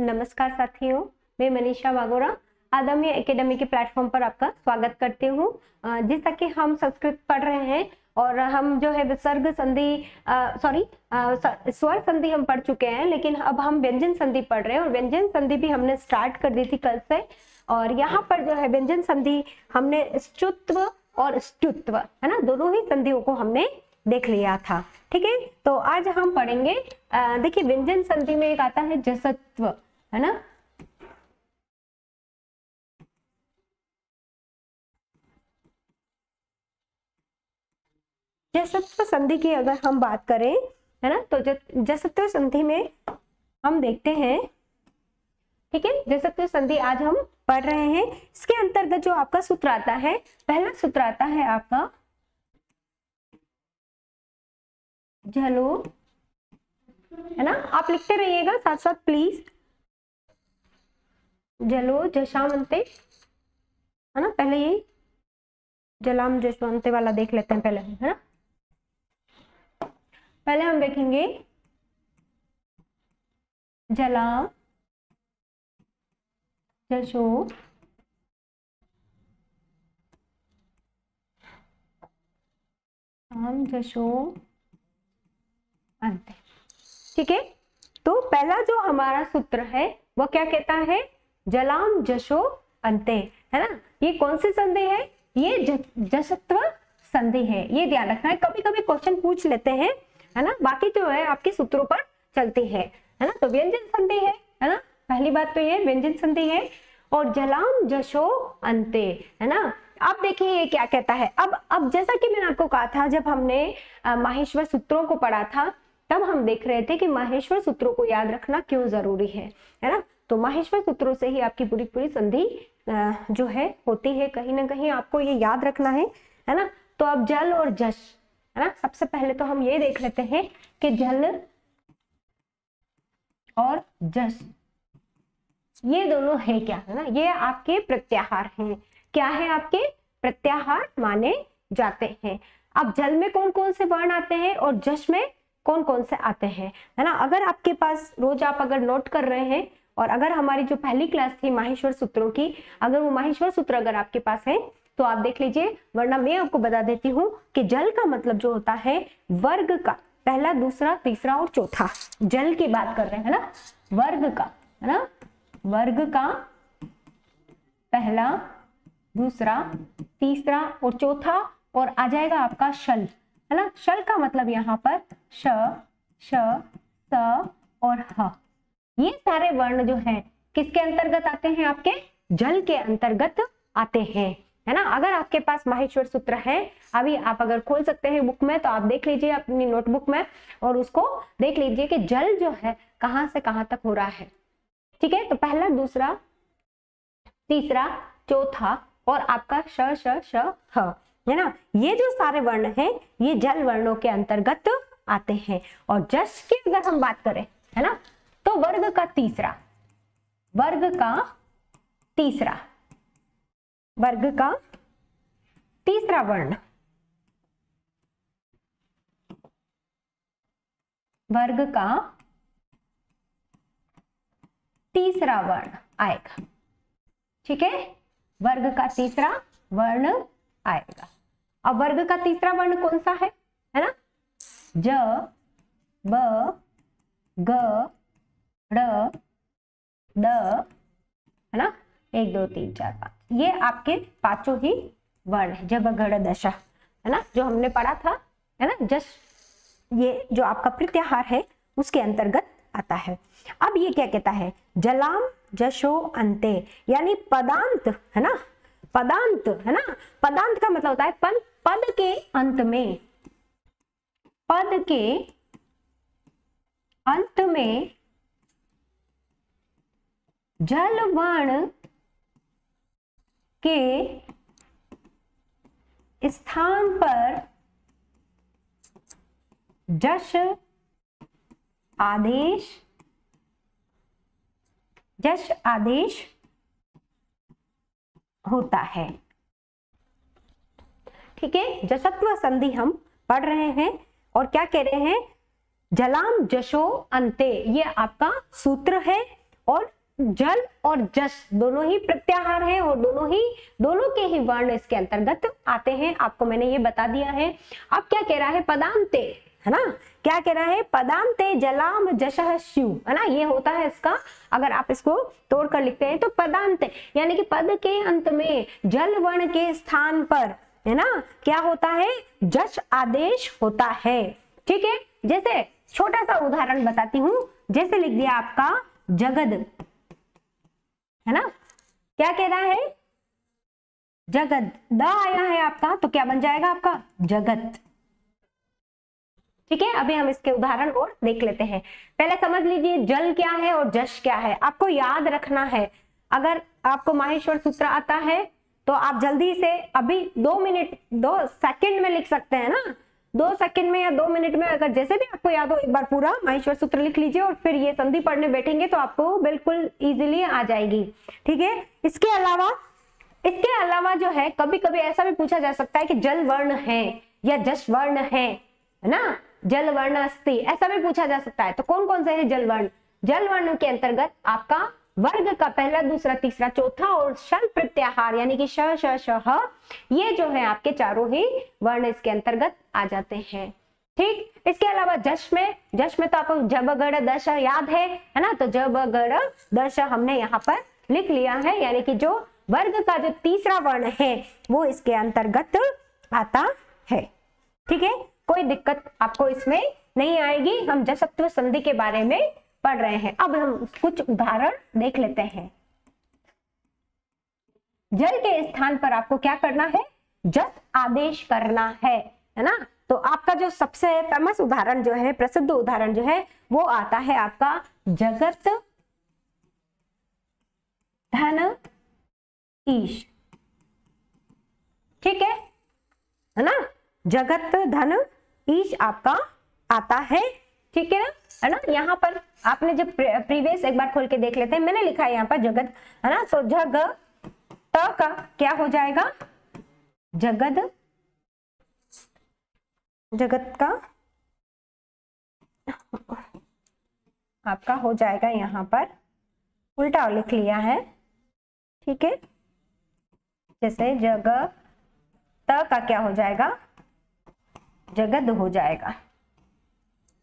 नमस्कार साथियों, मैं मनीषा वागोरा आदमी एकेडमी के प्लेटफॉर्म पर आपका स्वागत करती हूँ। जैसा कि हम संस्कृत पढ़ रहे हैं और हम जो है विसर्ग संधि स्वर संधि हम पढ़ चुके हैं, लेकिन अब हम व्यंजन संधि पढ़ रहे हैं और व्यंजन संधि भी हमने स्टार्ट कर दी थी कल से। और यहाँ पर जो है व्यंजन संधि हमने स्तुत्व और स्तुत्व है ना, दोनों ही संधियों को हमने देख लिया था। ठीक है, तो आज हम पढ़ेंगे। देखिए व्यंजन संधि में एक आता है जसत्व, है ना। जसत्व संधि की अगर हम बात करें, है ना, तो जसत्व संधि में हम देखते हैं, ठीक है, जसत्व संधि आज हम पढ़ रहे हैं। इसके अंतर्गत जो आपका सूत्र आता है, पहला सूत्र आता है आपका झलो, है ना। आप लिखते रहिएगा साथ साथ प्लीज। जलो जशामंते, है ना, पहले यही जलाम जशवंते वाला देख लेते हैं पहले, है ना। पहले हम देखेंगे जलाम जशो आम जशो अंत। ठीक है, तो पहला जो हमारा सूत्र है वो क्या कहता है, जलाम जशो अंते, है ना। ये कौन सी संधि है, ये जसत्व संधि है, ये ध्यान रखना है। कभी कभी क्वेश्चन पूछ लेते हैं, है ना, बाकी जो है आपके सूत्रों पर चलती है ना। तो व्यंजन संधि है ना, पहली बात तो ये व्यंजन संधि है। और जलाम जशो अंते, है ना। अब देखिए ये क्या कहता है। अब जैसा कि मैंने आपको कहा था, जब हमने माहेश्वर सूत्रों को पढ़ा था तब हम देख रहे थे कि माहेश्वर सूत्रों को याद रखना क्यों जरूरी है ना। तो माहेश्वर सूत्रों से ही आपकी पूरी पूरी संधि जो है होती है, कहीं ना कहीं आपको ये याद रखना है ना। तो अब जल और जश, है ना, सबसे पहले तो हम ये देख लेते हैं कि जल और जश ये दोनों है क्या, है ना। ये आपके प्रत्याहार हैं। क्या है, आपके प्रत्याहार माने जाते हैं। अब जल में कौन कौन से वर्ण आते हैं और जश में कौन कौन से आते हैं, है ना। अगर आपके पास रोज आप अगर नोट कर रहे हैं और अगर हमारी जो पहली क्लास थी माहेश्वर सूत्रों की, अगर वो माहेश्वर सूत्र अगर आपके पास है तो आप देख लीजिए, वरना मैं आपको बता देती हूँ कि जल का मतलब जो होता है वर्ग का पहला, दूसरा, तीसरा और चौथा। जल की बात कर रहे हैं ना, वर्ग का, है ना, वर्ग का पहला, दूसरा, तीसरा और चौथा, और आ जाएगा आपका शल, है ना। शल का मतलब यहाँ पर श, श, स और ह। ये सारे वर्ण जो हैं किसके अंतर्गत आते हैं, आपके जल के अंतर्गत आते हैं, है ना। अगर आपके पास माहेश्वर सूत्र है, अभी आप अगर खोल सकते हैं बुक में, तो आप देख लीजिए अपनी नोटबुक में और उसको देख लीजिए कि जल जो है कहां से कहां तक हो रहा है। ठीक है, तो पहला, दूसरा, तीसरा, चौथा और आपका श, श, श, ह, है ना। ये जो सारे वर्ण हैं ये जल वर्णों के अंतर्गत आते हैं। और जश की अगर हम बात करें, है ना, तो वर्ग का तीसरा, वर्ग का तीसरा, वर्ग का तीसरा वर्ण, वर्ग का तीसरा वर्ण आएगा। ठीक है, वर्ग का तीसरा वर्ण आएगा। अब वर्ग का तीसरा वर्ण कौन सा है ना, ज, ब, ग, ड़, द, है ना, 1 2 3 4 5, ये आपके पांचों ही वर्ण है। जब गढ़ दशा, है ना, जो हमने पढ़ा था, है ना, जस ये जो आपका प्रत्याहार है उसके अंतर्गत आता है। अब ये क्या कहता है, जलाम जशो अंते, यानी पदांत, है ना, पदांत, है ना। पदांत का मतलब होता है पद के अंत में, पद के अंत में जल वर्ण के स्थान पर जश आदेश होता है। ठीक है, जसत्व संधि हम पढ़ रहे हैं और क्या कह रहे हैं, जलाम जशो अंते, ये आपका सूत्र है और जल और जश दोनों ही प्रत्याहार हैं और दोनों के ही वर्ण इसके अंतर्गत आते हैं। आपको मैंने ये बता दिया है। अब क्या कह रहा है, पदांते, है ना, क्या कह रहा है, पदांते जलाम जशः स्यु, है ना, ये होता है इसका, अगर आप इसको तोड़कर लिखते हैं तो पदांते यानी कि पद के अंत में जल वर्ण के स्थान पर, है ना, क्या होता है, जश आदेश होता है। ठीक है, जैसे छोटा सा उदाहरण बताती हूं, जैसे लिख दिया आपका जगद, है ना, क्या कह रहा है, जगद, द आया है आपका तो क्या बन जाएगा आपका जगत। ठीक है, अभी हम इसके उदाहरण और देख लेते हैं। पहले समझ लीजिए जल क्या है और जश क्या है, आपको याद रखना है। अगर आपको माहेश्वर सूत्र आता है तो आप जल्दी से अभी 2 सेकंड में लिख सकते हैं ना, 2 सेकंड में या 2 मिनट में, अगर जैसे भी आपको याद हो एक बार पूरा माहेश्वर सूत्र लिख लीजिए और फिर ये संधि पढ़ने बैठेंगे तो आपको बिल्कुल इजीली आ जाएगी। ठीक है, इसके अलावा जो है कभी कभी ऐसा भी पूछा जा सकता है कि जल वर्ण है या जश वर्ण है ना, जल वर्ण अस्ति, ऐसा भी पूछा जा सकता है। तो कौन कौन से है जल वर्ण? जल वर्ण के अंतर्गत आपका वर्ग का पहला, दूसरा, तीसरा, चौथा और शल प्रत्याहार यानी कि श, श, श, ह, ये जो है आपके चारों ही वर्ण इसके अंतर्गत आ जाते हैं। ठीक, इसके अलावा जश में तो आपको जब गड़ दश याद है ना, तो जब गड़ दश हमने यहाँ पर लिख लिया है, यानी कि जो वर्ग का जो तीसरा वर्ण है वो इसके अंतर्गत आता है। ठीक है, कोई दिक्कत आपको इसमें नहीं आएगी। हम जसत्व संधि के बारे में पढ़ रहे हैं। अब हम कुछ उदाहरण देख लेते हैं। जल के स्थान पर आपको क्या करना है, जस आदेश करना है ना। तो आपका जो सबसे फेमस उदाहरण जो है, प्रसिद्ध उदाहरण जो है वो आता है आपका जगत धन ईश। ठीक है ना, जगत धन ईश आपका आता है। ठीक है ना, यहाँ पर आपने जब प्रीवियस एक बार खोल के देख लेते हैं, मैंने लिखा है यहाँ पर जगत, है ना, तो जग त का क्या हो जाएगा, जगत का आपका हो जाएगा, यहाँ पर उल्टा लिख लिया है। ठीक है, जैसे जग त का क्या हो जाएगा, जगद हो जाएगा।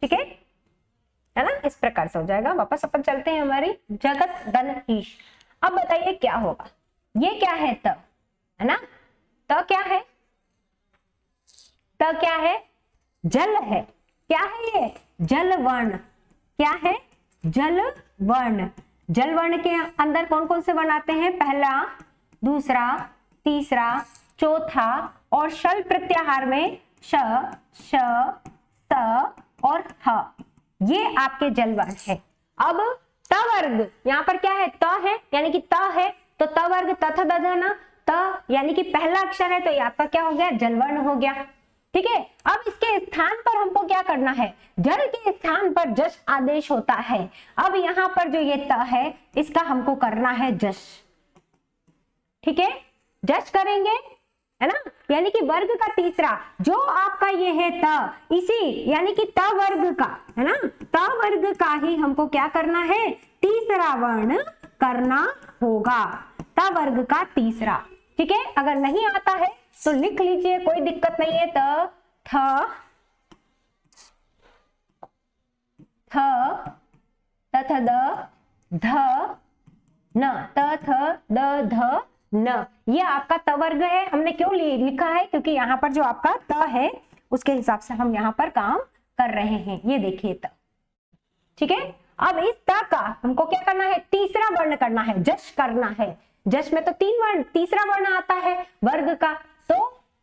ठीक है ना, इस प्रकार से हो जाएगा। वापस अपन चलते हैं हमारी जगत धन ईश। अब बताइए क्या होगा, ये क्या है, त, है ना, त क्या है, त क्या है, जल है। क्या है ये, जल वर्ण। क्या है, जल वर्ण। जल वर्ण के अंदर कौन कौन से वर्ण आते हैं, पहला, दूसरा, तीसरा, चौथा और शल प्रत्याहार में श, श, स और ह, ये आपके जल वर्ण है। अब त वर्ग, यहाँ पर क्या है, त है, यानी कि त है, तो त वर्ग तथ दधना, त यानी कि पहला अक्षर है, तो ये आपका क्या हो गया, जल वर्ण हो गया। ठीक है, अब इसके स्थान पर हमको क्या करना है, जल के स्थान पर जश आदेश होता है। अब यहाँ पर जो ये त है इसका हमको करना है जश। ठीक है, जश करेंगे, है ना, यानी कि वर्ग का तीसरा जो आपका ये है त, इसी यानी कि त वर्ग का, है ना, त वर्ग का ही हमको क्या करना है, तीसरा वर्ण करना होगा, त वर्ग का तीसरा। ठीक है, अगर नहीं आता है तो लिख लीजिए, कोई दिक्कत नहीं है। त, थ, तथ, द, ध, न, त, थ, द, ध, न, ये आपका त वर्ग है। हमने क्यों लिखा है, क्योंकि यहाँ पर जो आपका त है उसके हिसाब से हम यहाँ पर काम कर रहे हैं। ये देखिए त। ठीक है, अब इस त का हमको क्या करना है, तीसरा वर्ण करना है, जश करना है। जश में तो 3 वर्ण, तीसरा वर्ण आता है वर्ग का, तो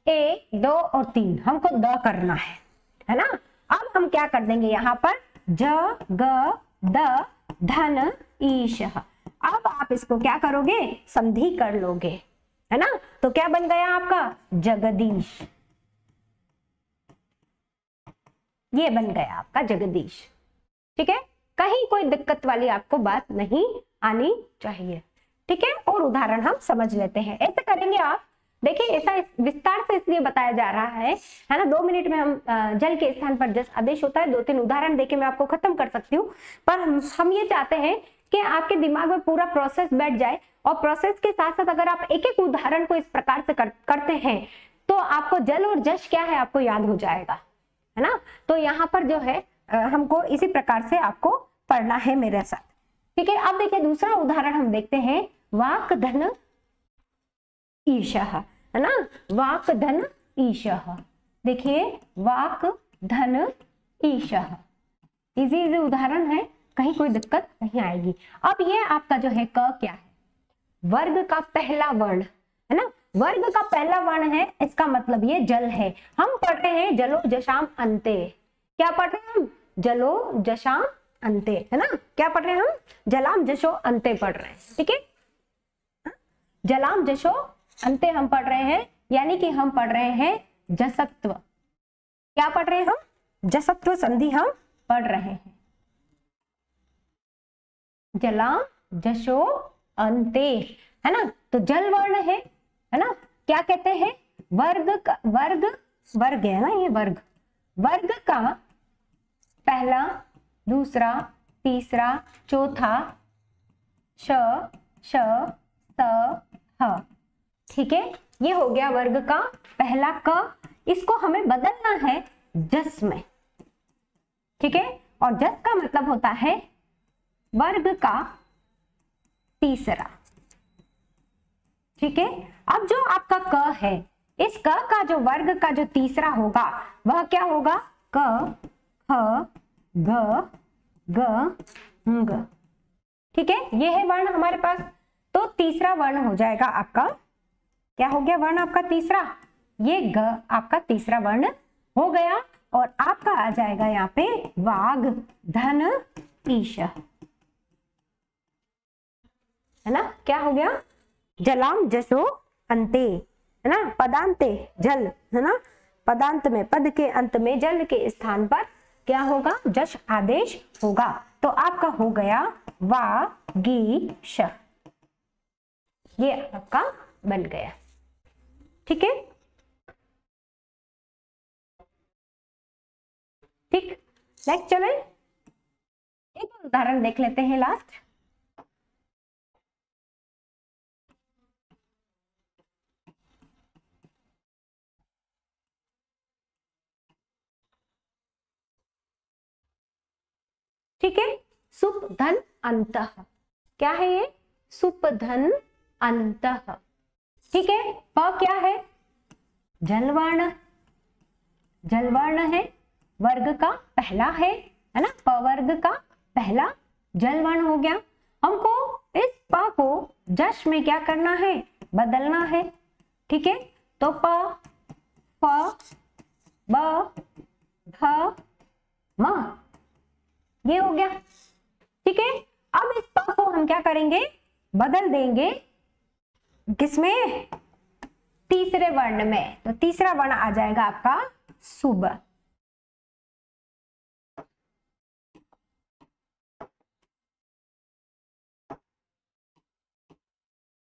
1, 2 और 3 हमको द करना है ना। अब हम क्या कर देंगे, यहाँ पर ज, ग, द, धन, ईश। अब आप इसको क्या करोगे, संधि कर लोगे, है ना, तो क्या बन गया आपका, जगदीश। ये बन गया आपका जगदीश। ठीक है, कहीं कोई दिक्कत वाली आपको बात नहीं आनी चाहिए। ठीक है, और उदाहरण हम समझ लेते हैं। ऐसे करेंगे आप, देखिए ऐसा विस्तार से इसलिए बताया जा रहा है ना, 2 मिनट में हम जल के स्थान पर जस आदेश होता है, 2-3 उदाहरण देके मैं आपको खत्म कर सकती हूँ, पर हम ये चाहते हैं कि आपके दिमाग में पूरा प्रोसेस बैठ जाए, और प्रोसेस के साथ साथ अगर आप एक एक उदाहरण को इस प्रकार से करते हैं तो आपको जल और जश क्या है आपको याद हो जाएगा, है ना। तो यहाँ पर जो है हमको इसी प्रकार से आपको पढ़ना है मेरे साथ, ठीक है। अब देखिए दूसरा उदाहरण हम देखते हैं, वाक धन ईशः, है ना, वाक धन ईशः। देखिए वाक धन ईशः, इजी इजी उदाहरण है, कहीं कोई दिक्कत नहीं आएगी। अब ये आपका जो है क क्या है, वर्ग का पहला वर्ण, है ना, वर्ग का पहला वर्ण है, इसका मतलब ये जल है। हम पढ़ रहे हैं जलो जशाम अंते, क्या पढ़ रहे हैं हम, जलो जशाम अंते, है ना, क्या पढ़ रहे हैं हम, जलाम जशो अंते पढ़ रहे हैं, ठीक है। जलाम जशो अंते हम पढ़ रहे हैं, यानी कि हम पढ़ रहे हैं जसत्व, क्या पढ़ रहे हैं हम, जसत्व संधि हम पढ़ रहे हैं। जलाम जशो अंते, है ना, तो जल वर्ण है ना, क्या कहते हैं, वर्ग का, वर्ग है ना, ये वर्ग का पहला दूसरा तीसरा चौथा श श त ह, ठीक है, ये हो गया वर्ग का पहला क। इसको हमें बदलना है जस में, ठीक है, और जस का मतलब होता है वर्ग का तीसरा, ठीक है। अब जो आपका क है, इस क का जो वर्ग का जो तीसरा होगा वह क्या होगा, क ख ग ग ng, ठीक है, ये है वर्ण हमारे पास। तो तीसरा वर्ण हो जाएगा आपका, क्या हो गया वर्ण आपका तीसरा, ये ग आपका तीसरा वर्ण हो गया, और आपका आ जाएगा यहाँ पे वाग धन ईश, है ना, क्या हो गया, जलाम जशो अंते, है ना, पदांते जल, है ना, पदांत में पद के अंत में जल के स्थान पर क्या होगा, जश आदेश होगा। तो आपका हो गया वागीश, ये आपका बन गया, ठीक है, ठीक। नेक्स्ट चले एक उदाहरण देख लेते हैं लास्ट। ठीक है, सुप धन अंतः, क्या है ये, सुप धन अंतः, ठीक है। प क्या है, जलवर्ण, जलवर्ण है, वर्ग का पहला है ना, प वर्ग का पहला जलवर्ण हो गया। हमको इस प को जश में क्या करना है, बदलना है, ठीक है। तो प फ ब भ म, ये हो गया, ठीक है। अब इस प को हम क्या करेंगे, बदल देंगे किसमें, तीसरे वर्ण में। तो तीसरा वर्ण आ जाएगा आपका सुब,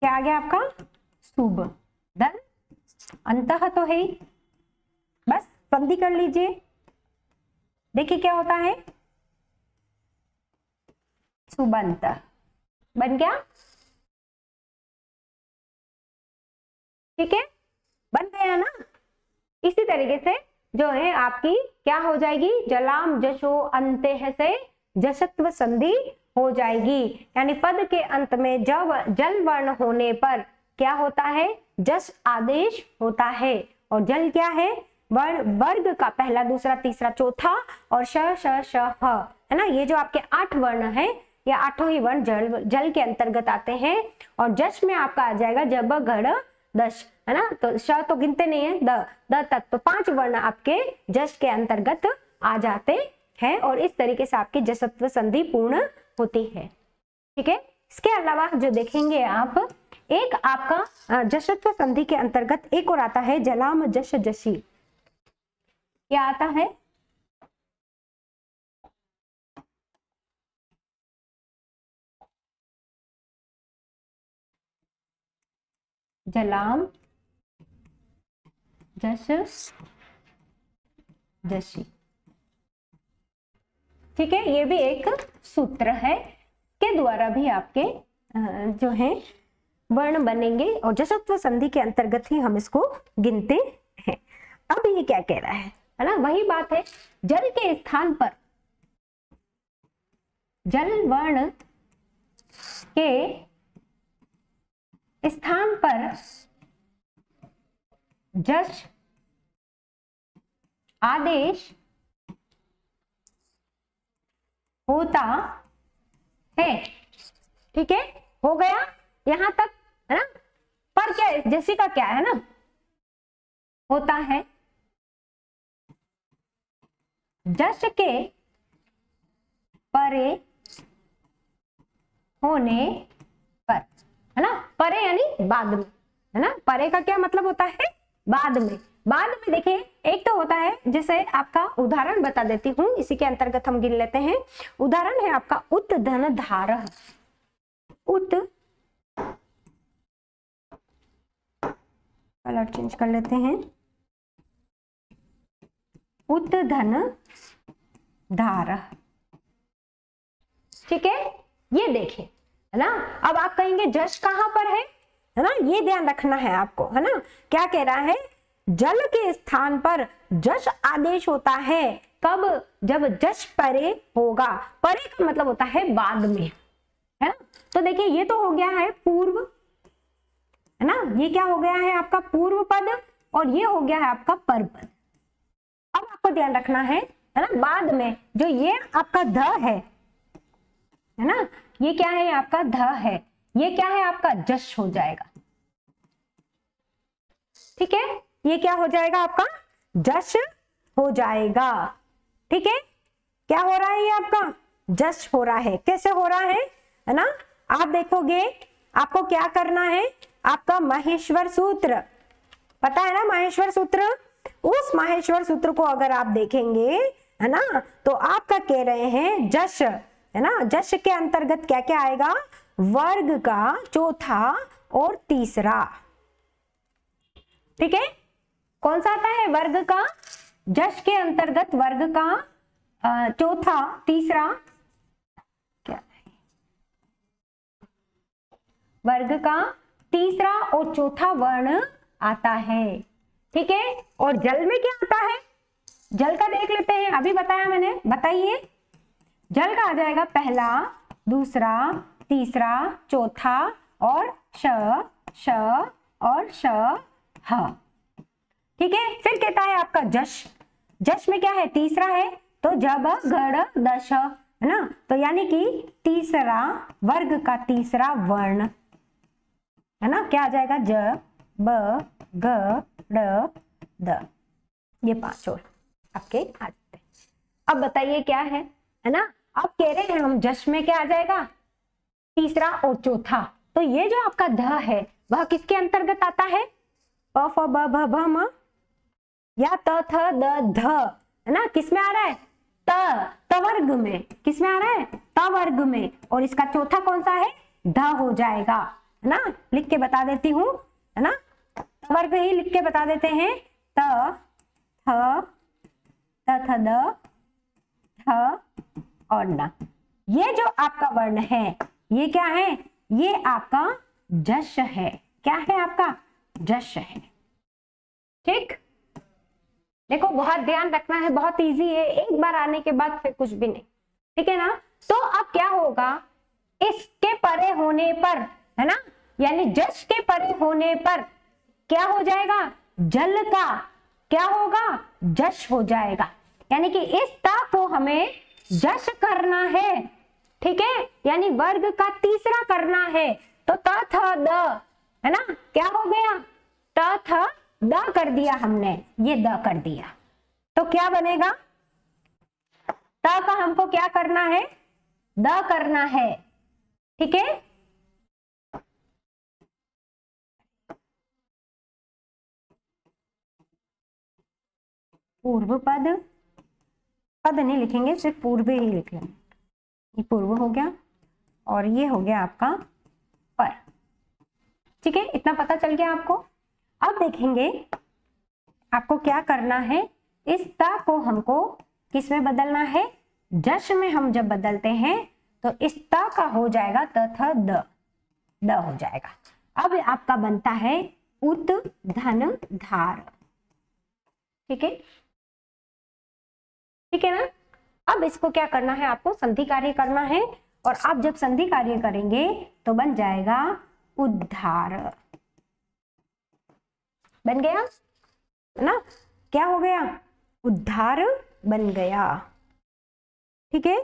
क्या आ गया आपका, सुब धन अंतः तो है ही, बस संधि कर लीजिए, देखिए क्या होता है, सुबंत बन गया, ठीक है, बन गया ना। इसी तरीके से जो है आपकी क्या हो जाएगी, जलाम जशो अंते से जशत्व संधि हो जाएगी, यानी पद के अंत में जब जल वर्ण होने पर क्या होता है, जस आदेश होता है। और जल क्या है, वर्ग का पहला दूसरा तीसरा चौथा और श श श ह, है ना, ये जो आपके 8 वर्ण है, ये 8 ही वर्ण जल के अंतर्गत आते हैं। और जश में आपका आ जाएगा जब गढ़ दश, है ना, तो श तो गिनते नहीं है, द तक, तो 5 वर्ण आपके जश के अंतर्गत आ जाते हैं, और इस तरीके से आपकी जसत्व संधि पूर्ण होती है, ठीक है। इसके अलावा जो देखेंगे आप, एक आपका जसत्व संधि के अंतर्गत एक और आता है जलाम जश जशी, क्या आता है, जलाम जश जशी, ठीक है, ये भी एक सूत्र है। के इसके द्वारा भी आपके जो है वर्ण बनेंगे और जश्व संधि के अंतर्गत ही हम इसको गिनते हैं। अब ये क्या कह रहा है ना, वही बात है, जल के स्थान पर, जल वर्ण के स्थान पर जश आदेश होता है। ठीक है, हो गया यहां तक, है ना। पर क्या है, जैसी का क्या है ना, होता है जश के परे होने पर, है ना। परे यानी बाद में, है ना। परे का क्या मतलब होता है, बाद में। बाद में देखिए, एक तो होता है, जैसे आपका उदाहरण बता देती हूँ, इसी के अंतर्गत हम गिन लेते हैं। उदाहरण है आपका उत धन धारः। उत, कलर चेंज कर लेते हैं, उत धन धारः। ठीक है, ये देखिए, है ना। अब आप कहेंगे जश कहां पर है ना, ये ध्यान रखना है आपको, है ना। क्या कह रहा है, जल के स्थान पर जश आदेश होता है, कब, जब जश परे होगा। परे का मतलब होता है बाद में, है ना। तो देखिए, ये तो हो गया है पूर्व, है ना, ये क्या हो गया है आपका पूर्व पद, और ये हो गया है आपका पर पद। अब आपको ध्यान रखना है ना, बाद में जो ये आपका ध है ना, ये क्या है आपका ध है, ये क्या है आपका जश हो जाएगा। ठीक है, ये क्या हो जाएगा आपका जश हो जाएगा। ठीक है, क्या हो रहा है, ये आपका जश हो रहा है। कैसे हो रहा है ना, आप देखोगे, आपको क्या करना है, आपका माहेश्वर सूत्र पता है ना, माहेश्वर सूत्र। उस माहेश्वर सूत्र को अगर आप देखेंगे, है ना, तो आपका कह रहे हैं जश, है ना, जश के अंतर्गत क्या क्या आएगा, वर्ग का चौथा और तीसरा। ठीक है, कौन सा आता है, वर्ग का, जश के अंतर्गत वर्ग का चौथा, तीसरा, क्या वर्ग का तीसरा और चौथा वर्ण आता है। ठीक है, और जल में क्या आता है, जल का देख लेते हैं, अभी बताया मैंने, बताइए। जल का आ जाएगा पहला, दूसरा, तीसरा, चौथा और श और श ह। ठीक है, फिर कहता है आपका जश, जश में क्या है, तीसरा है, तो जब गढ़ दश, है ना, तो यानी कि तीसरा, वर्ग का तीसरा वर्ण, है ना, क्या आ जाएगा, ज ब ग ड़ द, ये पांच और आपके आ जाते हैं। अब बताइए क्या है ना, अब कह रहे हैं हम जश में क्या आ जाएगा, तीसरा और चौथा। तो ये जो आपका ध है वह किसके अंतर्गत आता है, प फ ब भ भ म या त थ द ध, है ना, किस में आ रहा है, त वर्ग में, किस में आ रहा है, त वर्ग में, और इसका चौथा कौन सा है, ध हो जाएगा, है ना। लिख के बता देती हूँ, है ना, त वर्ग ही लिख के बता देते हैं, त थ द थ और न। ये जो आपका वर्ण है, ये क्या है, ये आपका जश है। क्या है आपका, जश है। ठीक, देखो बहुत ध्यान रखना है, बहुत इजी है, एक बार आने के बाद फिर कुछ भी नहीं। ठीक है ना। तो अब क्या होगा, इसके परे होने पर, है ना, यानी जश के परे होने पर क्या हो जाएगा, जल का क्या होगा, जश हो जाएगा। यानी कि इस ता को हमें जश करना है। ठीक है, यानी वर्ग का तीसरा करना है, तो त थ द, है ना, क्या हो गया, त थ द कर दिया हमने, ये द कर दिया, तो क्या बनेगा, त का हमको क्या करना है, द करना है। ठीक है, पूर्व पद, पद नहीं लिखेंगे, सिर्फ पूर्व ही लिख लेंगे। ये पूर्व हो गया और ये हो गया आपका पर। ठीक है, इतना पता चल गया आपको। अब देखेंगे आपको क्या करना है, इस ता को हमको किस में बदलना है, जश में हम जब बदलते हैं तो इस त का हो जाएगा त थ द हो जाएगा। अब आपका बनता है उत धन धार। ठीक है, ठीक है ना। अब इसको क्या करना है, आपको संधि कार्य करना है, और आप जब संधि कार्य करेंगे तो बन जाएगा उद्धार। बन गया ना, क्या हो गया, उद्धार बन गया। ठीक है,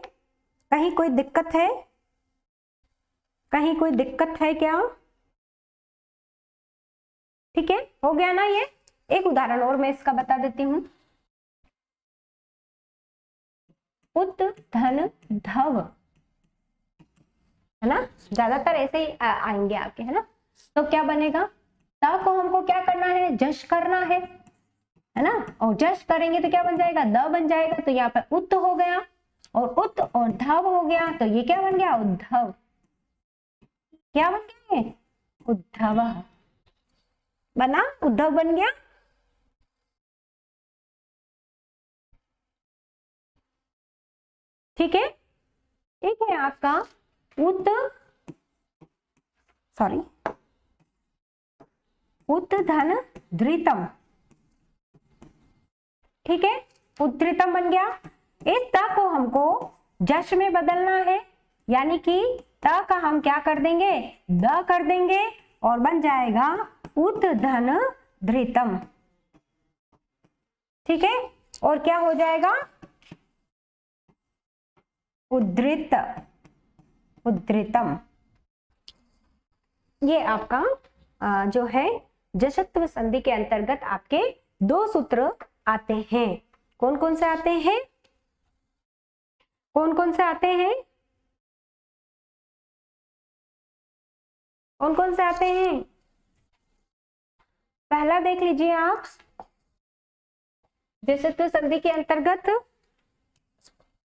कहीं कोई दिक्कत है, कहीं कोई दिक्कत है क्या? ठीक है, हो गया ना। ये एक उदाहरण और मैं इसका बता देती हूँ, उत धन धव, है ना, ज्यादातर ऐसे ही आएंगे आपके, है ना। तो क्या बनेगा, त को हमको क्या करना है, जश करना है ना, और जश करेंगे तो क्या बन जाएगा, द बन जाएगा। तो यहाँ पे उत हो गया, और उत और धव हो गया, तो ये क्या बन गया, उद्धव। क्या बन गया, उद्धव बना, उद्धव बन गया। ठीक है, एक है आपका उत धन धृतम। ठीक है, उद्धृतम बन गया। इस त को हमको जश में बदलना है, यानी कि त का हम क्या कर देंगे, द कर देंगे, और बन जाएगा उत धन धृतम। ठीक है, और क्या हो जाएगा, उद्धृत, उद्धृतम। ये आपका जो है जशत्व संधि के अंतर्गत आपके दो सूत्र आते हैं। कौन कौन से आते हैं, कौन कौन से आते हैं, कौन कौन से आते हैं? पहला देख लीजिए आप, जशत्व संधि के अंतर्गत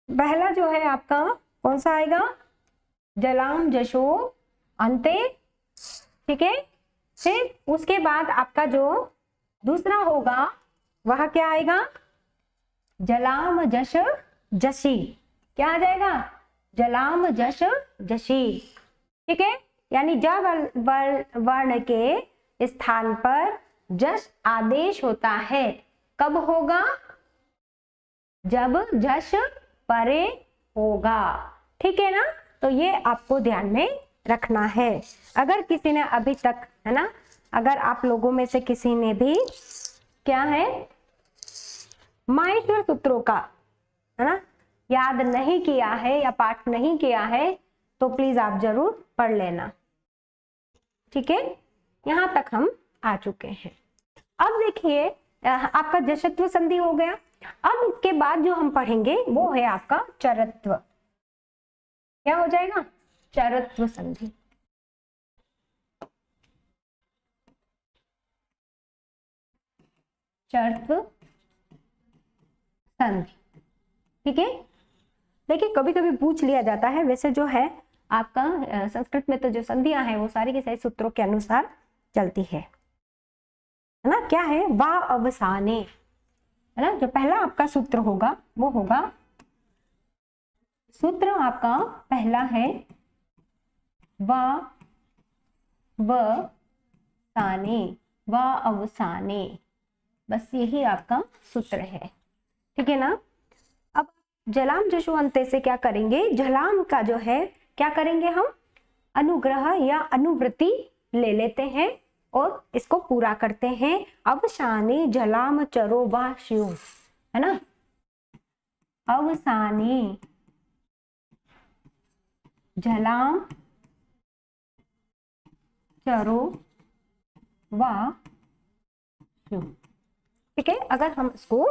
पहला जो है आपका कौन सा आएगा, जलाम जशो अंते। ठीक है, फिर उसके बाद आपका जो दूसरा होगा वह क्या आएगा, जलाम जश जशी। क्या आ जाएगा, जलाम जश जशी। ठीक है, यानी ज वर्ण के स्थान पर जश आदेश होता है। कब होगा, जब जश परे होगा। ठीक है ना, तो ये आपको ध्यान में रखना है। अगर किसी ने अभी तक, है ना, अगर आप लोगों में से किसी ने भी क्या है माहेश्वर सूत्रों का, है ना, याद नहीं किया है या पाठ नहीं किया है, तो प्लीज आप जरूर पढ़ लेना। ठीक है, यहां तक हम आ चुके हैं। अब देखिए आपका जशत्व संधि हो गया। अब इसके बाद जो हम पढ़ेंगे वो है आपका चरत्व। क्या हो जाएगा, चरत्व संधि। चरत्व संधि। ठीक है, देखिए कभी कभी पूछ लिया जाता है, वैसे जो है आपका संस्कृत में तो जो संधियां हैं वो सारी के सारी सूत्रों के अनुसार चलती है ना। क्या है, वा अवसाने, है ना। जो पहला आपका सूत्र होगा वो होगा, सूत्र आपका पहला है वा व साने, वा अवसाने, बस यही आपका सूत्र है। ठीक है ना। अब जलाम जशु अंत्य से क्या करेंगे, जलाम का जो है क्या करेंगे हम, अनुग्रह या अनुवृत्ति ले लेते हैं और इसको पूरा करते हैं। अवसाने जलाम चरो वा शिव, है ना, अवसाने जलाम चरो वा शिव। ठीक है, अगर हम इसको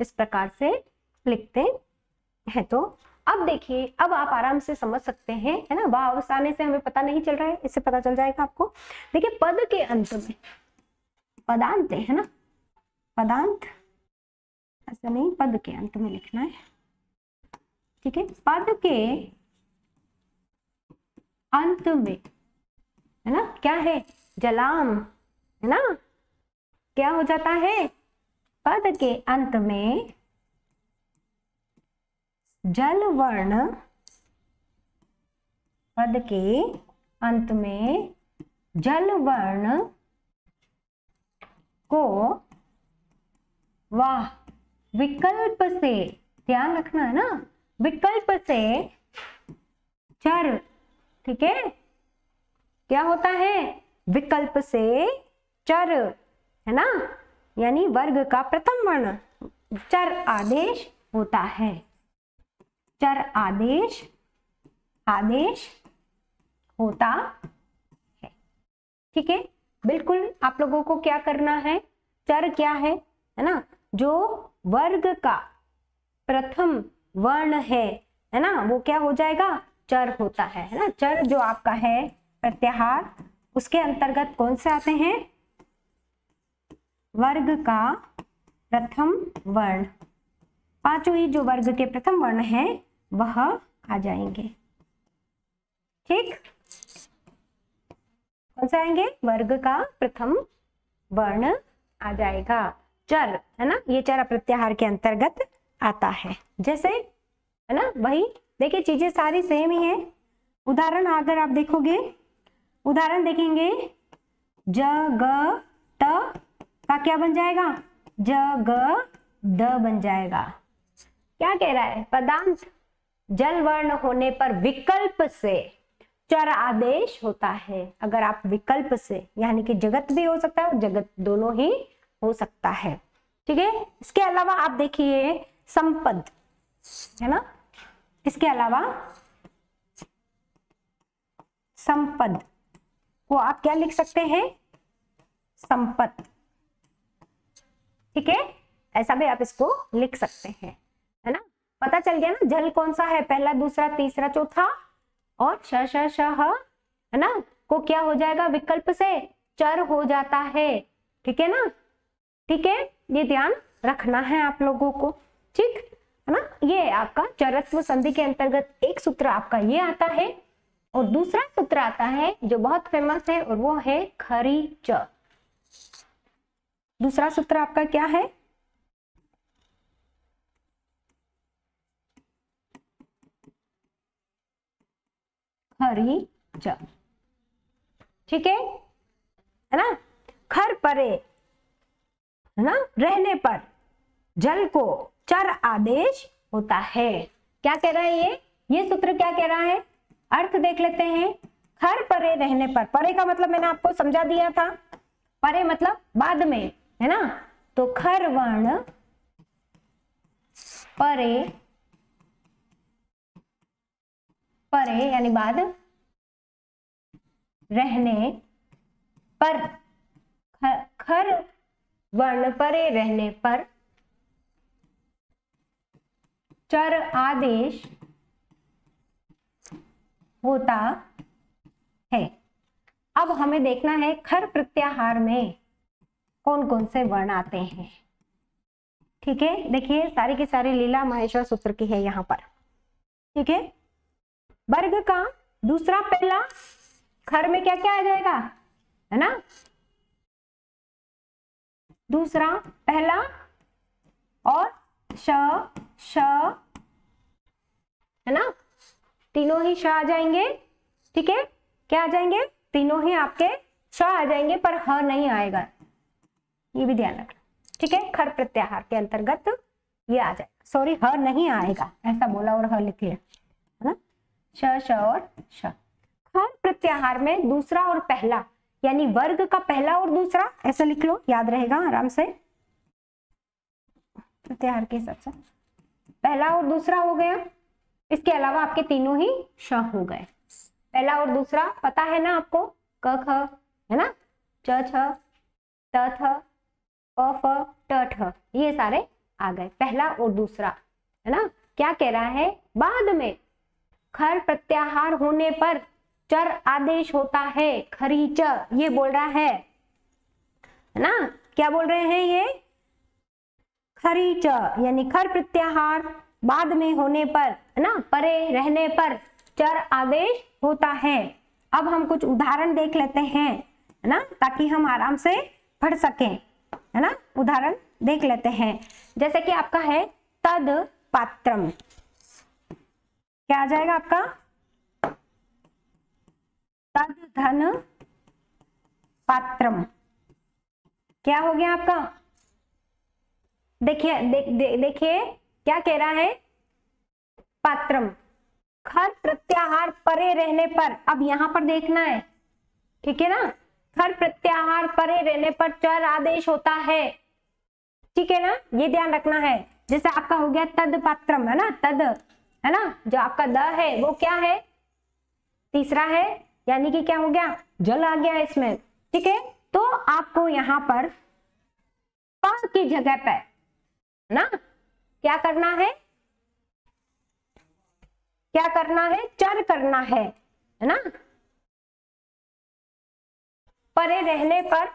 इस प्रकार से लिखते हैं तो अब देखिए, अब आप आराम से समझ सकते हैं, है ना। वाह अवसाने से हमें पता नहीं चल रहा है, इससे पता चल जाएगा आपको। देखिए पद के अंत में पदांत है ना, पदांत ऐसा नहीं, पद के अंत में लिखना है। ठीक है, पद के अंत में, है ना, क्या है, जलाम, है ना, क्या हो जाता है, पद के अंत में जल वर्ण पद के अंत में जल वर्ण को वाह विकल्प से, ध्यान रखना है ना, विकल्प से चर, ठीक है, क्या होता है, विकल्प से चर, है ना, यानी वर्ग का प्रथम वर्ण चर आदेश होता है, चर आदेश होता है, ठीक है। बिल्कुल आप लोगों को क्या करना है, चर क्या है ना, जो वर्ग का प्रथम वर्ण है ना, वो क्या हो जाएगा, चर होता है ना। चर जो आपका है प्रत्याहार, उसके अंतर्गत कौन से आते हैं, वर्ग का प्रथम वर्ण, पांचों ही जो वर्ग के प्रथम वर्ण है वह आ जाएंगे, ठीक, कौन से आएंगे, वर्ग का प्रथम वर्ण आ जाएगा, चर, है ना, ये चर प्रत्याहार के अंतर्गत आता है। जैसे, है ना, वही देखिए चीजें सारी सेम ही है। उदाहरण अगर आप देखोगे, उदाहरण देखेंगे, ज ग त का क्या बन जाएगा, ज ग द बन जाएगा। क्या कह रहा है, पदांत जल वर्ण होने पर विकल्प से चर आदेश होता है। अगर आप विकल्प से, यानी कि जगत भी हो सकता है, जगत दोनों ही हो सकता है, ठीक है। इसके अलावा आप देखिए संपद, है ना, इसके अलावा संपद को आप क्या लिख सकते हैं, संपत, ठीक है, ऐसा भी आप इसको लिख सकते हैं, है ना। पता चल गया ना, जल कौन सा है, पहला, दूसरा, तीसरा, चौथा, और श श श ह, है ना, को क्या हो जाएगा, विकल्प से चर हो जाता है, ठीक है ना, ठीक है, ये ध्यान रखना है आप लोगों को, ठीक है ना। ये आपका चरत्व संधि के अंतर्गत एक सूत्र आपका ये आता है, और दूसरा सूत्र आता है जो बहुत फेमस है, और वो है खरी च। दूसरा सूत्र आपका क्या है, खरी च, ठीक है ना। खर परे, है ना, रहने पर जल को चर आदेश होता है। क्या कह रहा है ये सूत्र क्या कह रहा है, अर्थ देख लेते हैं। खर परे रहने पर, परे का मतलब मैंने आपको समझा दिया था, परे मतलब बाद में, है ना, तो खर वर्ण परे, परे यानी बाद, रहने पर, खर वर्ण परे रहने पर चर आदेश होता है। अब हमें देखना है खर प्रत्याहार में कौन कौन से वर्ण आते हैं, ठीक है। देखिए सारी की सारी लीला महेश्वर सूत्र की है यहाँ पर, ठीक है। वर्ग का दूसरा पहला, खर में क्या क्या आ जाएगा, है ना, दूसरा पहला और श, श, है ना, तीनों ही श आ जाएंगे, ठीक है। क्या आ जाएंगे, तीनों ही आपके श आ जाएंगे, पर ह नहीं आएगा, ये भी ध्यान रखना, ठीक है। खर प्रत्याहार के अंतर्गत ये आ जाएगा, सॉरी ह नहीं आएगा, ऐसा बोला और ह लिख लिया, है ना, श, श और श। खर प्रत्याहार में दूसरा और पहला, यानी वर्ग का पहला और दूसरा, ऐसा लिख लो, याद रहेगा आराम से, प्रत्याहार के हिसाब से पहला और दूसरा हो गया। इसके अलावा आपके तीनों ही श हो गए, पहला और दूसरा पता है ना आपको, क ख, है ना, च छ, त थ, प फ, ट ठ, ये सारे आ गए, पहला और दूसरा, है ना। क्या कह रहा है, बाद में खर प्रत्याहार होने पर चर आदेश होता है, खरी च, ये बोल रहा है ना। क्या बोल रहे हैं ये, खरी च, यानी खर प्रत्याहार बाद में होने पर, है ना, परे रहने पर चर आदेश होता है। अब हम कुछ उदाहरण देख लेते हैं, है ना, ताकि हम आराम से पढ़ सकें, है ना। उदाहरण देख लेते हैं, जैसे कि आपका है तद पात्रम, क्या आ जाएगा आपका, तद धन पात्रम। क्या हो गया आपका? देखिए देखिए क्या कह रहा है, पात्रम खर प्रत्याहार परे रहने पर। अब यहां पर देखना है, ठीक है ना, खर प्रत्याहार परे रहने पर चर आदेश होता है, ठीक है ना, ये ध्यान रखना है। जैसे आपका हो गया तद पात्रम, है ना, तद, है ना, जो आपका द है वो क्या है, तीसरा है, यानी कि क्या हो गया, जल आ गया इसमें, ठीक है। तो आपको यहाँ पर प की जगह पे ना क्या करना है, क्या करना है, चर करना है ना। परे रहने पर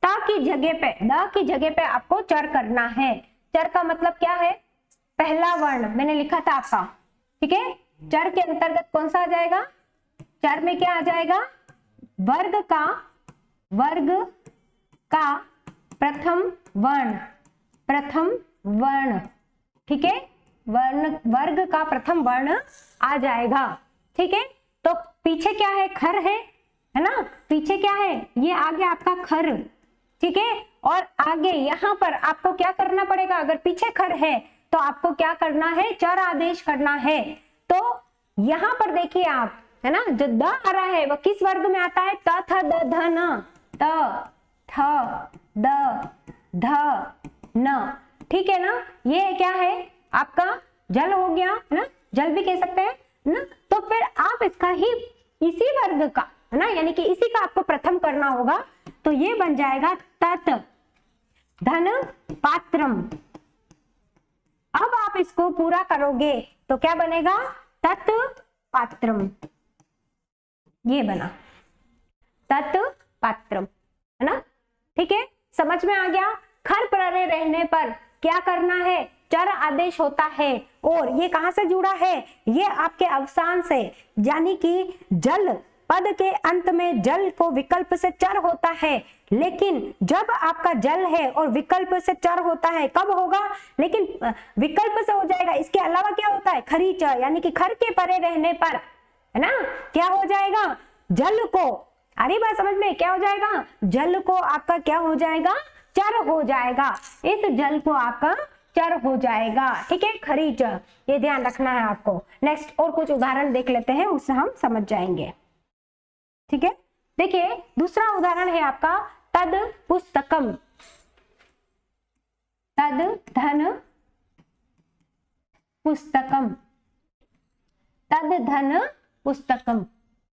ता की जगह पे, द की जगह पे आपको चर करना है। चर का मतलब क्या है, पहला वर्ण मैंने लिखा था आपका, ठीक है। चर के अंतर्गत कौन सा आ जाएगा, चर में क्या आ जाएगा, वर्ग का प्रथम वर्ण, प्रथम वर्ण, ठीक है, वर्ग का प्रथम वर्ण आ जाएगा, ठीक है। तो पीछे क्या है, खर है ना, पीछे क्या है, ये आ गया आपका खर, ठीक है। और आगे यहाँ पर आपको क्या करना पड़ेगा, अगर पीछे खर है तो आपको क्या करना है, चर आदेश करना है। तो यहाँ पर देखिए आप, है ना, जो द आ रहा है वो किस वर्ग में आता है, त थ द ध न, त थ द ध न, ठीक है ना। ये क्या है आपका, जल हो गया, है ना, जल भी कह सकते हैं ना। तो फिर आप इसका ही इसी वर्ग का, है ना, यानी कि इसी का आपको प्रथम करना होगा। तो ये बन जाएगा तत् धन पात्रम। अब आप इसको पूरा करोगे तो क्या बनेगा, तत् पात्रम, ये बना तत् पात्रम, है ना, ठीक है, समझ में आ गया। खर परे रहने पर क्या करना है, चर आदेश होता है। और ये कहां से जुड़ा है, ये आपके अवसान से, यानी कि जल पद के अंत में जल को विकल्प से चर होता है। लेकिन जब आपका जल है और विकल्प से चर होता है, कब होगा, लेकिन विकल्प से हो जाएगा, इसके अलावा क्या होता है, खरी चर, यानी कि खर के परे रहने पर, है ना, क्या हो जाएगा, जल को, अरे बात समझ में, क्या हो जाएगा, जल को आपका क्या हो जाएगा, चर हो जाएगा, इस जल को आपका चर हो जाएगा, ठीक है, खरी चर, ये ध्यान रखना है आपको। नेक्स्ट और कुछ उदाहरण देख लेते हैं, उससे हम समझ जाएंगे, ठीक है। देखिए दूसरा उदाहरण है आपका तद पुस्तकम, तद धन पुस्तकम, तद धन पुस्तकम,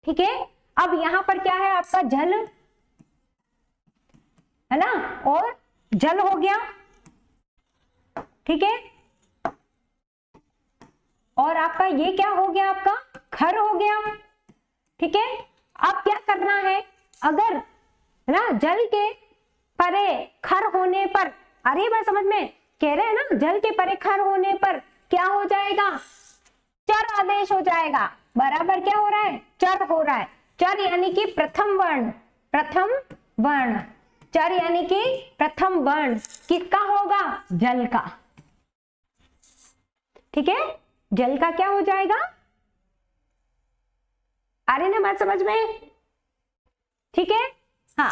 ठीक है। अब यहां पर क्या है आपका, जल है ना, और जल हो गया, ठीक है, और आपका ये क्या हो गया, आपका खर हो गया, ठीक है। अब क्या करना है, अगर ना जल के परे खर होने पर, अरे बात समझ में, कह रहे हैं ना, जल के परे खर होने पर क्या हो जाएगा, चर आदेश हो जाएगा, बराबर क्या हो रहा है, चर हो रहा है। चर यानी कि प्रथम वर्ण, प्रथम वर्ण, चर यानी कि प्रथम वर्ण किसका होगा, जल का, ठीक है, जल का क्या हो जाएगा, आ रही ना बात समझ में, ठीक है, हाँ,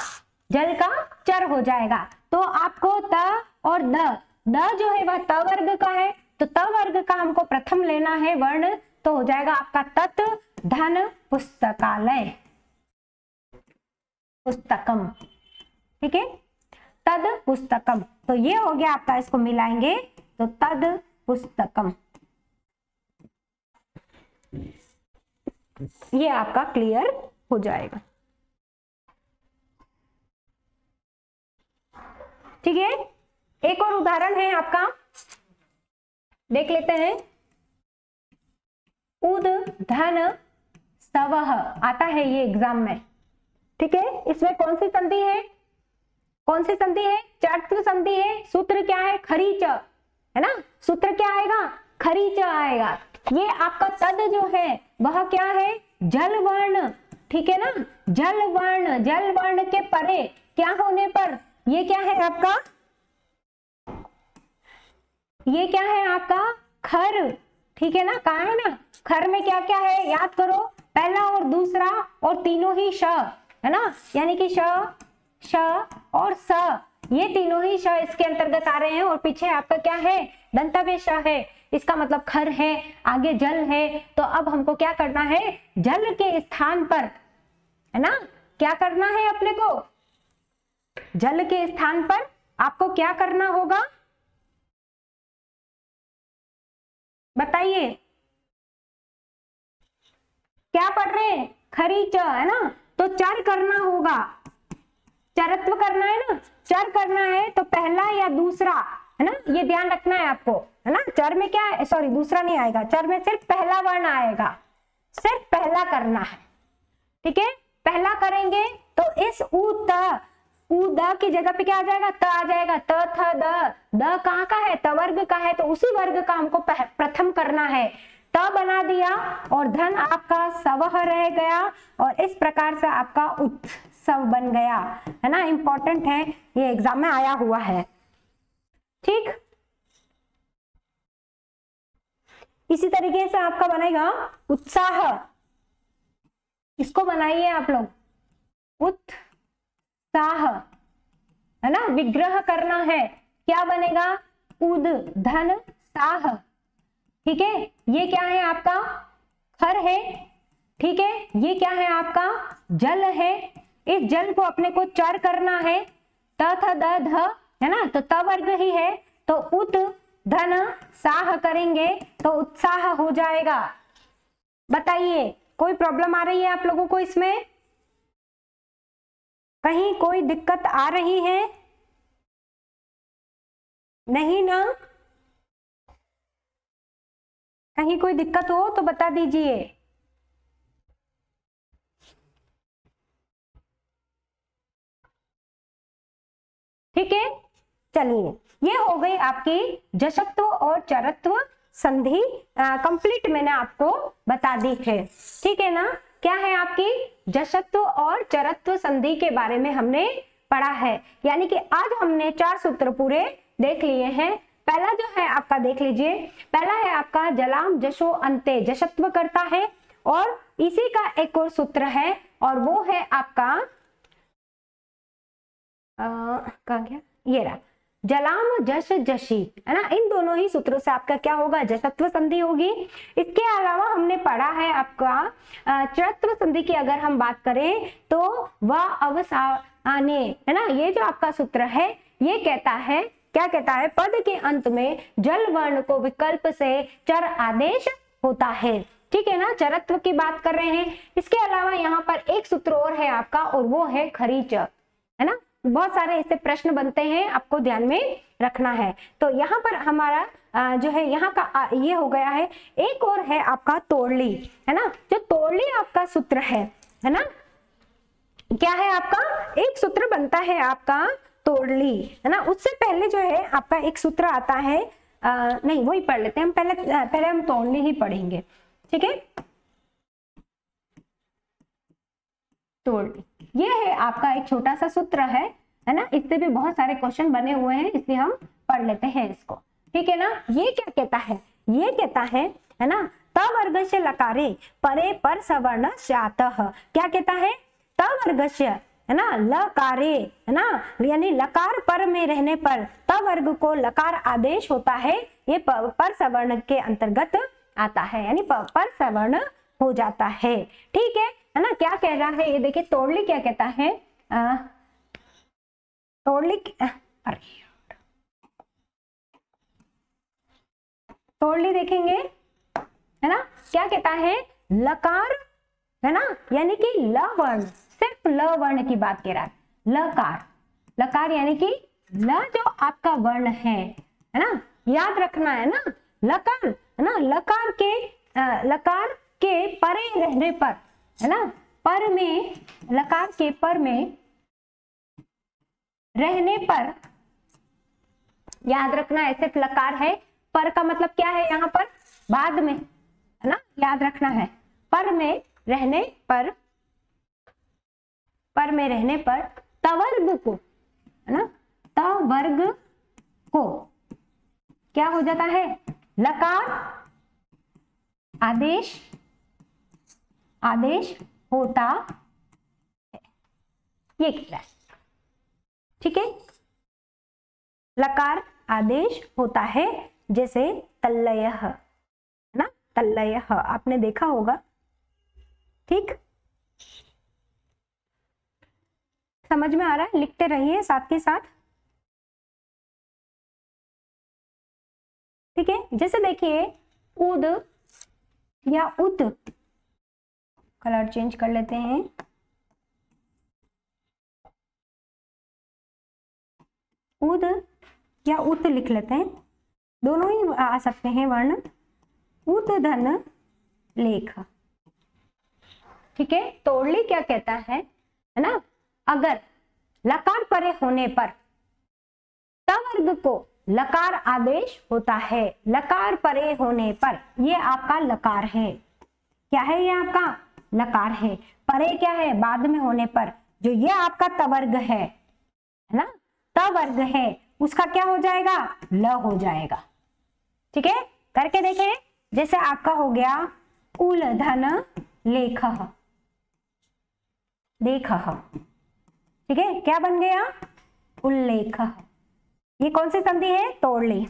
जल का चर हो जाएगा। तो आपको त और द जो है वह त वर्ग का है, तो त वर्ग का हमको प्रथम लेना है वर्ण, तो हो जाएगा आपका तत् धन पुस्तकालय, पुस्तकम, ठीक है, तद पुस्तकम, तो ये हो गया आपका, इसको मिलाएंगे तो तद पुस्तकम, ये आपका क्लियर हो जाएगा, ठीक है। एक और उदाहरण है आपका, देख लेते हैं, उद धन सवह, आता है ये एग्जाम में, ठीक है। इसमें कौन सी संधि है, कौन सी संधि है, चतुर्थ संधि है, सूत्र क्या है, खरीच, है ना, सूत्र क्या आएगा, खरीच आएगा। ये आपका तद जो है वह क्या है, जल वर्ण, ठीक है ना, जल वर्ण, जल वर्ण के परे क्या होने पर, ये क्या है आपका, ये क्या है आपका खर, ठीक है ना, कहा है ना, खर में क्या क्या है, याद करो, पहला और दूसरा और तीनों ही श, है ना, यानी कि श, श और स, ये तीनों ही श इसके अंतर्गत आ रहे हैं। और पीछे आपका क्या है, दंतव्य श है, इसका मतलब खर है, आगे जल है। तो अब हमको क्या करना है, जल के स्थान पर, है ना, क्या करना है अपने को, जल के स्थान पर आपको क्या करना होगा, बताइए, क्या पढ़ रहे हैं, खरी च, है ना, तो चर करना होगा, चरत्व करना है ना, चर करना है तो पहला या दूसरा, है ना, ये ध्यान रखना है आपको, है ना। चर में क्या है, सॉरी दूसरा नहीं आएगा, चर में सिर्फ पहला वर्ण आएगा, सिर्फ पहला करना है, ठीक है। पहला करेंगे तो इस उ त, उ द की जगह पे क्या आ जाएगा, त आ जाएगा, त थ द, द कहाँ का है, त वर्ग का है, तो उसी वर्ग का हमको प्रथम करना है। त बना दिया और धन आपका सवह रह गया और इस प्रकार से आपका उत्सव बन गया, है ना। इंपॉर्टेंट है, ये एग्जाम में आया हुआ है, ठीक। इसी तरीके से आपका बनेगा उत्साह, इसको बनाइए आप लोग, उत्साह, है ना, विग्रह करना है, क्या बनेगा, उद धन साह, ठीक है। ये क्या है आपका, खर है, ठीक है। ये क्या है आपका, जल है, इस जल को अपने को चर करना है, त थ द ध, है ना, तो त वर्ग ही है, तो उत धन साह करेंगे तो उत्साह हो जाएगा। बताइए कोई प्रॉब्लम आ रही है आप लोगों को इसमें, कहीं कोई दिक्कत आ रही है, नहीं ना, कहीं कोई दिक्कत हो तो बता दीजिए। ठीक है, चलिए, ये हो गई आपकी जशत्व और चरत्व संधि कंप्लीट, मैंने आपको बता दी है, ठीक है ना। क्या है आपकी जशत्व और चरत्व संधि के बारे में हमने पढ़ा है, यानी कि आज हमने 4 सूत्र पूरे देख लिए हैं। पहला जो है आपका देख लीजिए, पहला है आपका जलाम जशो अंते, जशत्व करता है, और इसी का एक और सूत्र है और वो है आपका कहाँ गया, ये रहा, जलाम जश जशी, है ना। इन दोनों ही सूत्रों से आपका क्या होगा, जशत्व संधि होगी। इसके अलावा हमने पढ़ा है आपका चरत्व संधि की अगर हम बात करें तो वह अवसाने, है ना, ये जो आपका सूत्र है ये कहता है, क्या कहता है, पद के अंत में जल वर्ण को विकल्प से चर आदेश होता है, ठीक है ना, चरत्व की बात कर रहे हैं। इसके अलावा यहाँ पर एक सूत्र और है आपका और वो है खरीच, है ना। बहुत सारे इससे प्रश्न बनते हैं, आपको ध्यान में रखना है। तो यहाँ पर हमारा जो है यहाँ का ये हो गया है। एक और है आपका तोड़ली, है ना, जो तोड़ली आपका सूत्र है ना, क्या है आपका एक सूत्र बनता है आपका तोड़ली, है ना। उससे पहले जो है आपका एक सूत्र आता है, नहीं वही पढ़ लेते हैं हम, पहले हम तोड़ली ही पढ़ेंगे, ठीक है। तोड़ली ये है आपका एक छोटा सा सूत्र है ना, इससे भी बहुत सारे क्वेश्चन बने हुए हैं, इसलिए हम पढ़ लेते हैं इसको, ठीक है ना। ये क्या कहता है, ये कहता है ना, त वर्ग से लकारे परे पर सवर्ण स्यातः, क्या कहता है, त वर्ग से, है ना, लकारे, है ना, यानी लकार पर में रहने पर त वर्ग को लकार आदेश होता है, ये पर सवर्ण के अंतर्गत आता है, यानी पर सवर्ण हो जाता है, ठीक है ना। क्या कह रहा है ये देखिए, तोड़ली क्या कहता है, तोड़ली, अरे तोड़ली देखेंगे, है ना, क्या कहता है, लकार, है ना, यानी कि ल वर्ण, सिर्फ ल वर्ण की बात कह रहा है, लकार, लकार यानी कि ल जो आपका वर्ण है ना, याद रखना है ना, लकार, है ना, लकार के परे रहने पर, है ना, पर में, लकार के पर में रहने पर, याद रखना है, सिर्फ लकार है, पर का मतलब क्या है यहाँ पर, बाद में, है ना, याद रखना है, पर में रहने पर, पर में रहने पर तवर्ग को, है ना, तवर्ग को क्या हो जाता है, लकार आदेश आदेश होता है, ये कह रहा है। ठीक है, लकार आदेश होता है, जैसे तल्लयः, है ना, तल्लयः आपने देखा होगा। ठीक, समझ में आ रहा है? लिखते रहिए साथ के साथ। ठीक है, जैसे देखिए उद या उद, कलर चेंज कर लेते हैं, उद या उत लिख लेते हैं, दोनों ही आ सकते हैं वर्ण। उत धन लेख। ठीक है, तोड़ली क्या कहता है ना, अगर लकार परे होने पर तवर्ग को लकार आदेश होता है, लकार परे होने पर, ये आपका लकार है, क्या है, ये आपका लकार है, परे क्या है, बाद में होने पर, जो ये आपका तवर्ग है ना, तवर्ग है, उसका क्या हो जाएगा, ल हो जाएगा। ठीक है, करके देखें, जैसे आपका हो गया उल धन लेख, देख, ठीक है, क्या बन गया, उल्लेख। ये कौन सी संधि है, तोड़ली।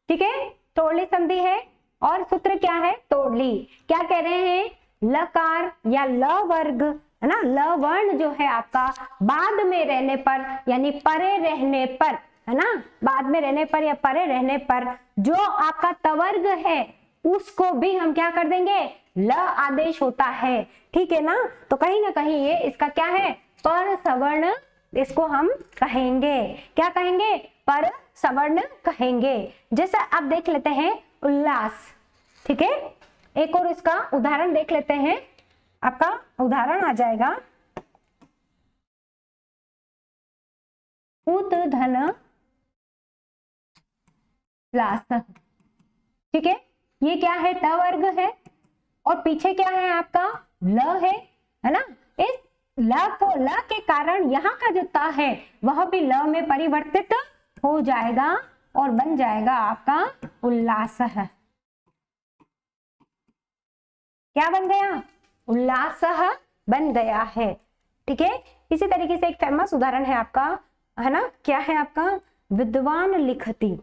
ठीक है, तोड़ली संधि है, और सूत्र क्या है, तोड़ली। क्या कह रहे हैं, लकार या ल वर्ग, है ना, ल वर्ण जो है आपका बाद में रहने पर, यानी परे रहने पर, है ना, बाद में रहने पर या परे रहने पर जो आपका तवर्ग है उसको भी हम क्या कर देंगे, ल आदेश होता है। ठीक है ना, तो कहीं ना कहीं ये इसका क्या है, पर सवर्ण, इसको हम कहेंगे, क्या कहेंगे, पर सवर्ण कहेंगे। जैसे आप देख लेते हैं उल्लास। ठीक है, एक और इसका उदाहरण देख लेते हैं, आपका उदाहरण आ जाएगा उत धन लास। ठीक है, ये क्या है, त वर्ग है, और पीछे क्या है आपका, ल है ना, इस ल को, ल के कारण यहाँ का जो ता है वह भी ल में परिवर्तित हो जाएगा और बन जाएगा आपका उल्लास है। क्या बन गया, उल्लास बन गया है। ठीक है, इसी तरीके से एक फेमस उदाहरण है आपका, है ना, क्या है आपका, विद्वान लिखती।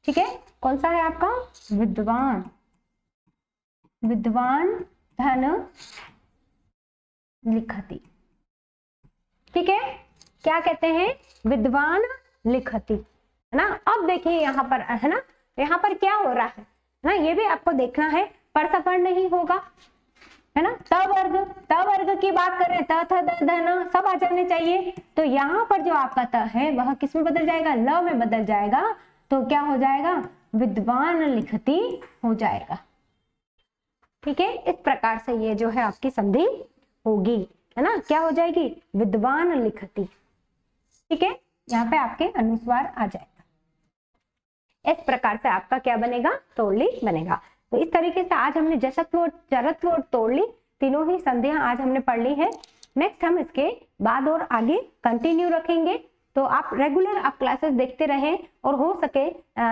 ठीक है, कौन सा है आपका, विद्वान, विद्वान धन लिखती। ठीक है, क्या कहते हैं, विद्वान लिखती, है ना। अब देखिए यहाँ पर, है ना, यहाँ पर क्या हो रहा है ना, ये भी आपको देखना है, पर सवर्ण नहीं होगा, है ना, त वर्ग की बात करें, त थ द ध न सब आ जाने चाहिए। तो यहाँ पर जो आपका त है वह किस में बदल जाएगा, ल में बदल जाएगा, तो क्या हो जाएगा, विद्वान लिखती हो जाएगा। ठीक है, इस प्रकार से ये जो है आपकी संधि होगी, है ना, क्या हो जाएगी, विद्वान लिखती। ठीक है, यहाँ पे आपके अनुस्वार आ जाएगा। इस प्रकार से आपका क्या बनेगा, तोड़ली बनेगा। तो इस तरीके से आज हमने जसत्व और चरत्व और तोड़ली तीनों ही संधियां आज हमने पढ़ ली है। नेक्स्ट हम इसके बाद और आगे कंटिन्यू रखेंगे। तो आप रेगुलर आप क्लासेस देखते रहें, और हो सके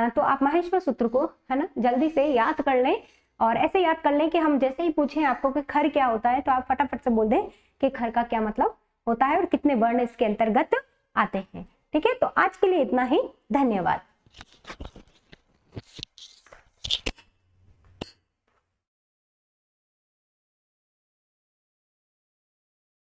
तो आप माहेश्वर सूत्र को, है ना, जल्दी से याद कर लें, और ऐसे याद कर लें कि हम जैसे ही पूछें आपको कि खर क्या होता है तो आप फटाफट से बोल दें कि खर का क्या मतलब होता है और कितने वर्ण इसके अंतर्गत आते हैं। ठीक है, तो आज के लिए इतना ही, धन्यवाद।